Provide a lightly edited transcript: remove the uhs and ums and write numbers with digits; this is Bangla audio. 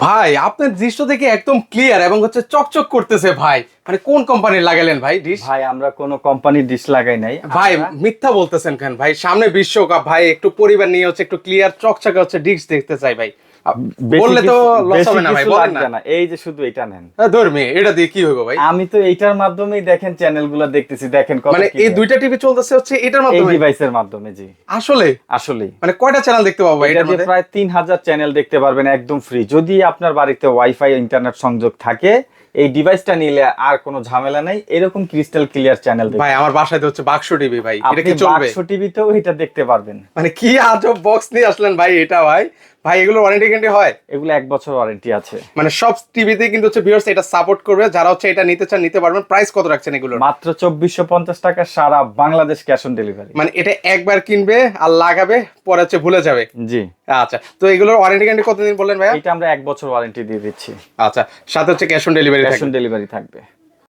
ভাই আপনার দৃশ্য থেকে একদম ক্লিয়ার এবং হচ্ছে চকচক করতেছে ভাই। মানে কোন কোম্পানির লাগালেন ভাই ডিশ? ভাই আমরা কোনো কোম্পানির ডিশ লাগাই নাই ভাই মিথ্যা বলতেছেন কেন ভাই? সামনে বিশ্বকাপ ভাই, একটু পরিবার নিয়ে হচ্ছে একটু ক্লিয়ার চকচকে হচ্ছে ডিশ দেখতে চাই ভাই। বললে তো লস হবে না ভাই, বলেন না। এই যে শুধু এটা নেন। ধর্মী এটা দিয়ে কি হইব ভাই? আমি তো এইটার মাধ্যমেই দেখেন চ্যানেলগুলো দেখতেছি, দেখেন কত মানে এই দুইটা টিভি চলতেছে হচ্ছে এটার এই মাধ্যমে? ডিভাইসের মাধ্যমে। জি আসলে আসলে মানে কয়টা চ্যানেল দেখতে পাবো ভাই এটা এটার দিয়ে মধ্যে? প্রায় 3000 চ্যানেল দেখতে পারবেন একদম ফ্রি, যদি আপনার বাড়িতে ওয়াইফাই ইন্টারনেট সংযোগ থাকে। এই ডিভাইসটা নিলে আর কোনো ঝামেলা নাই, এরকম ক্রিস্টাল ক্লিয়ার চ্যানেল ভাই আমার বাসায় তো হচ্ছে বাক্স টিভি ভাই, এটা আপনি কি চলবে? বাক্স টিভিতেও এটা দেখতে পারবেন। মানে কি আজব বক্স নিয়ে আসলেন ভাই এটা ভাই। ভাই এগুলো ওয়ারেন্টি গ্যারান্টি হয়? এগুলো 1 বছর ওয়ারেন্টি আছে। মানে সব টিভিতে কিন্তু হচ্ছে ভিউয়ার্স এটা সাপোর্ট করবে, যারা হচ্ছে এটা নিতে চান নিতে পারবেন। প্রাইস কত রাখছেন এগুলোর? মাত্র 2450 টাকা, সারা বাংলাদেশ ক্যাশ অন ডেলিভারি। মানে এটা একবার কিনবে আর লাগাবে, পরে হচ্ছে ভুলে যাবে। জি আচ্ছা, তো এগুলোর ওয়ারেন্টি গ্যারান্টি কতদিন বললেন ভাইয়া? এটা আমরা 1 বছর ওয়ারেন্টি দিয়ে দিচ্ছি। আচ্ছা, সাথে হচ্ছে ক্যাশ অন ডেলিভারি ক্যাশ থাকবে। অন ডেলিভারি থাকবে।